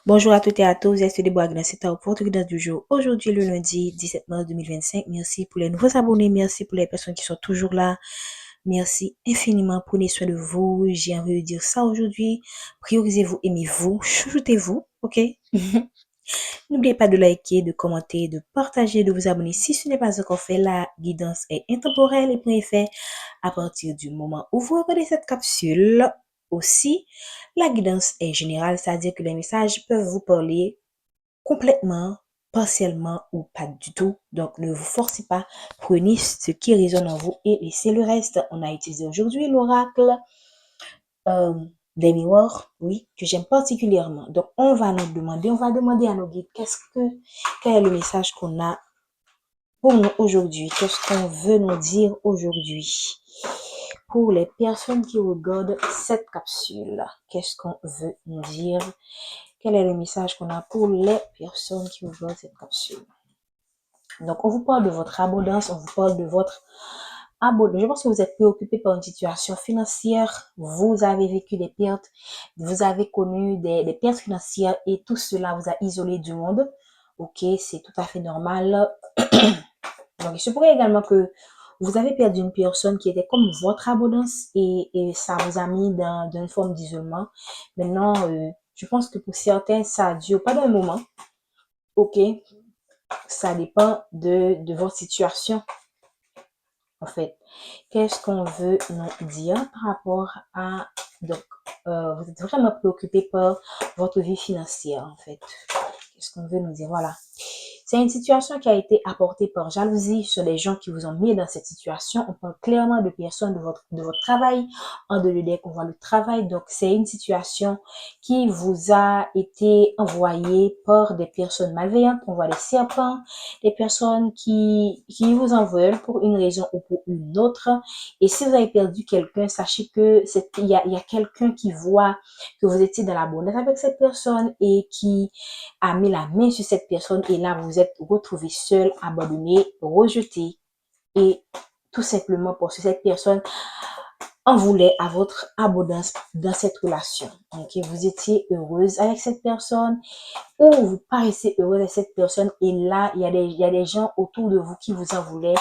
Bonjour à toutes et à tous, c'est Déborah c'est au portugais du jour. Aujourd'hui, le lundi 17 mars 2025. Merci pour les nouveaux abonnés, merci pour les personnes qui sont toujours là. Merci infiniment, prenez soin de vous. J'ai envie de dire ça aujourd'hui. Priorisez-vous, aimez-vous, chouchoutez-vous, ok? N'oubliez pas de liker, de commenter, de partager, de vous abonner si ce n'est pas encore fait. La guidance est intemporelle et préfet à partir du moment où vous regardez cette capsule. Aussi, la guidance est générale, c'est-à-dire que les messages peuvent vous parler complètement, partiellement ou pas du tout. Donc, ne vous forcez pas. Prenez ce qui résonne en vous et laissez le reste. On a utilisé aujourd'hui l'oracle euh, des miroirs, oui, que j'aime particulièrement. Donc, on va demander à nos guides quel est le message qu'on a pour nous aujourd'hui. Qu'est-ce qu'on veut nous dire aujourd'hui? Pour les personnes qui regardent cette capsule, qu'est-ce qu'on veut nous dire? Quel est le message qu'on a pour les personnes qui regardent cette capsule? Donc, on vous parle de votre abondance, on vous parle de votre abondance. Je pense que vous êtes préoccupé par une situation financière, vous avez vécu des pertes, vous avez connu des pertes financières et tout cela vous a isolé du monde. Ok, c'est tout à fait normal. Donc, il se pourrait également que vous avez perdu une personne qui était comme votre abondance et ça vous a mis dans une forme d'isolement. Maintenant, je pense que pour certains, ça dure pas d'un moment. Ok, ça dépend de votre situation, en fait. Qu'est-ce qu'on veut nous dire par rapport à... Donc, vous êtes vraiment préoccupé par votre vie financière, en fait. Qu'est-ce qu'on veut nous dire? Voilà. C'est une situation qui a été apportée par jalousie sur les gens qui vous ont mis dans cette situation. On parle clairement de personnes de votre travail. En de l'idée qu'on voit le travail. Donc, c'est une situation qui vous a été envoyée par des personnes malveillantes. On voit des serpents, des personnes qui vous en veulent pour une raison ou pour une autre. Et si vous avez perdu quelqu'un, sachez que il y a quelqu'un qui voit que vous étiez dans la bonne avec cette personne et qui a mis la main sur cette personne et là, vous êtes retrouvé seul, abandonné, rejeté et tout simplement parce que cette personne en voulait à votre abondance dans cette relation. Ok, vous étiez heureuse avec cette personne ou vous paraissez heureuse avec cette personne et là, il y a des gens autour de vous qui vous en voulaient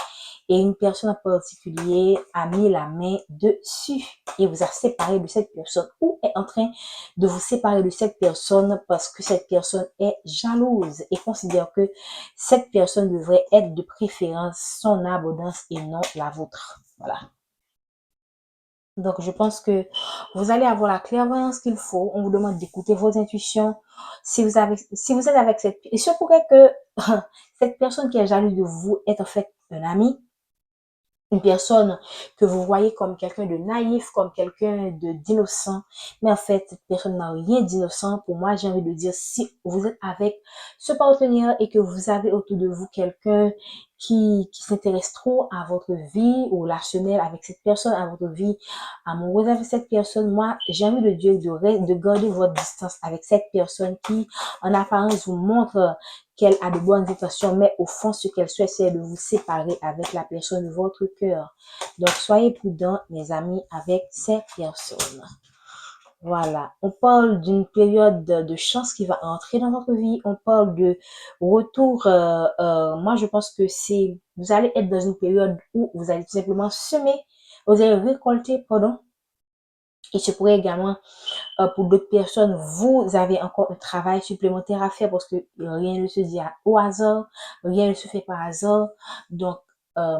et une personne en particulier a mis la main dessus et vous a séparé de cette personne ou est en train de vous séparer de cette personne parce que cette personne est jalouse et considère que cette personne devrait être de préférence son abondance et non la vôtre. Voilà. Donc, je pense que vous allez avoir la clairvoyance qu'il faut. On vous demande d'écouter vos intuitions. Si vous êtes avec il se pourrait que cette personne qui est jalouse de vous est en fait un ami, une personne que vous voyez comme quelqu'un de naïf, comme quelqu'un d'innocent, mais en fait, cette personne n'a rien d'innocent. Pour moi, j'ai envie de dire, si vous êtes avec ce partenaire et que vous avez autour de vous quelqu'un qui s'intéresse trop à votre vie relationnelle avec cette personne, à votre vie amoureuse avec cette personne, moi, j'ai envie de dire de garder votre distance avec cette personne qui, en apparence, vous montre qu'elle a de bonnes intentions, mais au fond, ce qu'elle souhaite, c'est de vous séparer avec la personne de votre cœur. Donc, soyez prudents, mes amis, avec ces personnes. Voilà. On parle d'une période de chance qui va entrer dans votre vie. On parle de retour. Moi, je pense que vous allez être dans une période où vous allez tout simplement semer, vous allez récolter, pardon. Il se pourrait également pour d'autres personnes, vous avez encore un travail supplémentaire à faire parce que rien ne se dit au hasard, rien ne se fait par hasard. Donc, euh,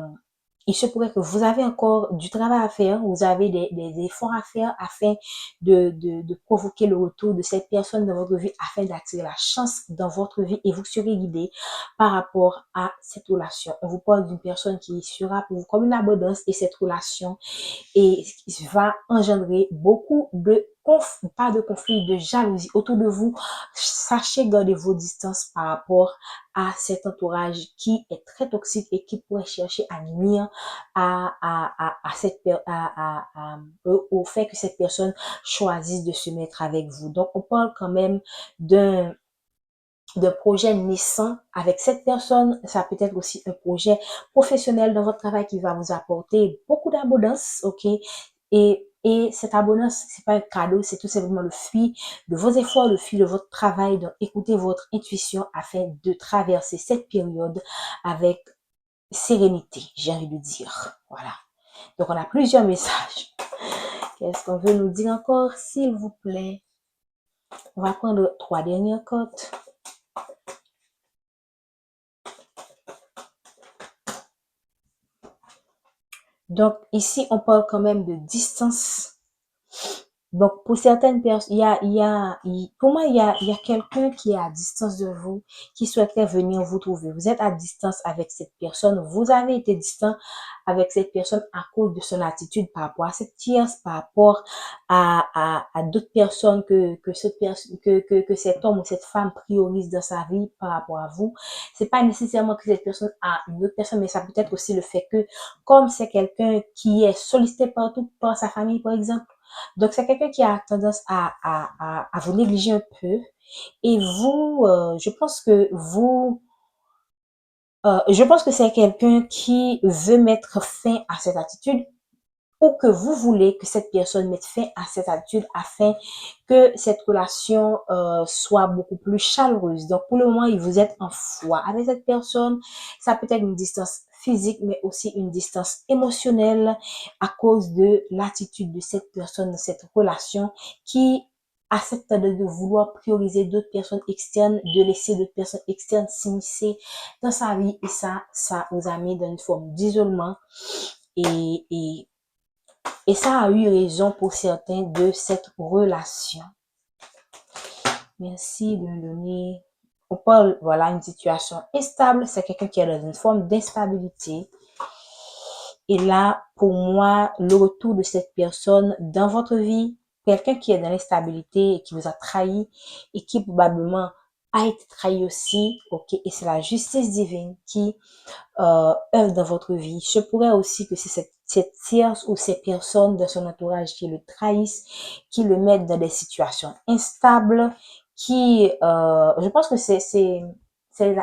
il se pourrait que vous avez encore du travail à faire, vous avez des efforts à faire afin de provoquer le retour de cette personne dans votre vie, afin d'attirer la chance dans votre vie et vous serez guidé par rapport à cette relation. On vous parle d'une personne qui sera pour vous comme une abondance et cette relation et va engendrer beaucoup de pas de conflits, de jalousie autour de vous. Sachez garder vos distances par rapport à cet entourage qui est très toxique et qui pourrait chercher à nuire au fait que cette personne choisisse de se mettre avec vous. Donc, on parle quand même d'un projet naissant avec cette personne. Ça peut être aussi un projet professionnel dans votre travail qui va vous apporter beaucoup d'abondance, ok? Et Et cette abondance, c'est pas un cadeau, c'est tout simplement le fruit de vos efforts, le fruit de votre travail. Donc, écoutez votre intuition afin de traverser cette période avec sérénité, j'ai envie de dire. Voilà. Donc, on a plusieurs messages. Qu'est-ce qu'on veut nous dire encore, s'il vous plaît? On va prendre 3 dernières cartes. Donc, ici, on parle quand même de distance. Donc, pour certaines personnes, pour moi, il y a quelqu'un qui est à distance de vous, qui souhaiterait venir vous trouver. Vous êtes à distance avec cette personne. Vous avez été distant avec cette personne à cause de son attitude par rapport à cette tierce, par rapport à d'autres personnes que cet homme ou cette femme priorise dans sa vie par rapport à vous. C'est pas nécessairement que cette personne a une autre personne, mais ça peut être aussi le fait que, comme c'est quelqu'un qui est sollicité partout par sa famille, par exemple, donc, c'est quelqu'un qui a tendance à vous négliger un peu. Et vous, je pense que c'est quelqu'un qui veut mettre fin à cette attitude ou que vous voulez que cette personne mette fin à cette attitude afin que cette relation soit beaucoup plus chaleureuse. Donc, pour le moment, vous êtes en foi avec cette personne. Ça peut être une distance physique, mais aussi une distance émotionnelle à cause de l'attitude de cette personne dans cette relation qui accepte de vouloir prioriser d'autres personnes externes, de laisser d'autres personnes externes s'immiscer dans sa vie. Et ça vous a mis dans une forme d'isolement. Et ça a eu raison pour certains de cette relation. Merci de me donner. On parle, voilà, une situation instable. C'est quelqu'un qui est dans une forme d'instabilité. Et là, pour moi, le retour de cette personne dans votre vie, quelqu'un qui est dans l'instabilité et qui vous a trahi et qui probablement a été trahi aussi, ok, et c'est la justice divine qui œuvre dans votre vie. Je pourrais aussi que c'est cette tierce ou ces personnes dans son entourage qui le trahissent, qui le mettent dans des situations instables, je pense que c'est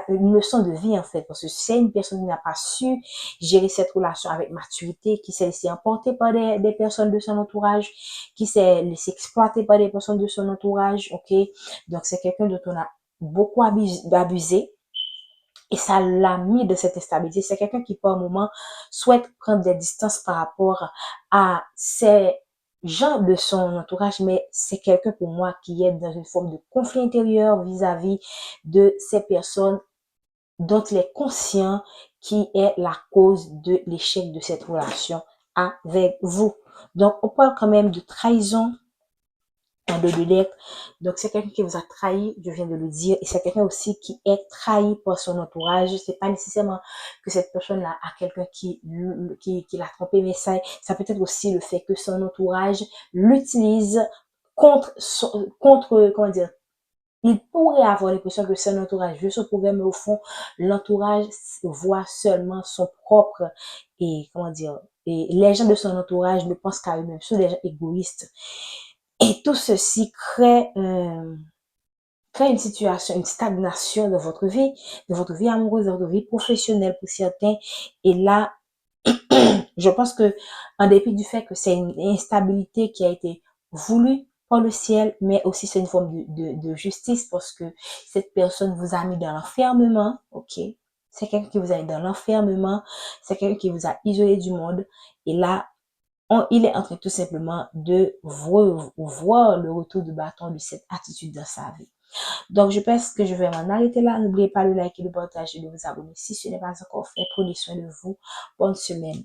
une leçon de vie en fait, parce que c'est une personne qui n'a pas su gérer cette relation avec maturité, qui s'est laissé emporter par des personnes de son entourage, qui s'est laissé exploiter par des personnes de son entourage, ok? Donc c'est quelqu'un dont on a beaucoup abusé. Et ça l'a mis de cette instabilité. C'est quelqu'un qui, par moment, souhaite prendre des distances par rapport à ces gens de son entourage, mais c'est quelqu'un pour moi qui est dans une forme de conflit intérieur vis-à-vis de ces personnes dont il est conscient qui est la cause de l'échec de cette relation avec vous. Donc, on parle quand même de trahison, de lettres. Donc, c'est quelqu'un qui vous a trahi, je viens de le dire, et c'est quelqu'un aussi qui est trahi par son entourage. C'est pas nécessairement que cette personne-là a quelqu'un qui l'a trompé, mais ça peut être aussi le fait que son entourage l'utilise comment dire, il pourrait avoir l'impression que son entourage veut ce problème, mais au fond, l'entourage voit seulement son propre, et comment dire, et les gens de son entourage ne pensent qu'à eux-mêmes, ce sont des gens égoïstes. Et tout ceci crée une situation, une stagnation de votre vie amoureuse, de votre vie professionnelle pour certains. Et là, je pense que, en dépit du fait que c'est une instabilité qui a été voulue par le ciel, mais aussi c'est une forme de justice parce que cette personne vous a mis dans l'enfermement, ok? C'est quelqu'un qui vous a mis dans l'enfermement, c'est quelqu'un qui vous a isolé du monde. Et là, il est en train tout simplement de voir le retour de bâton de cette attitude dans sa vie. Donc, je pense que je vais m'en arrêter là. N'oubliez pas de liker, de partager, de vous abonner si ce n'est pas encore fait. Prenez soin de vous. Bonne semaine.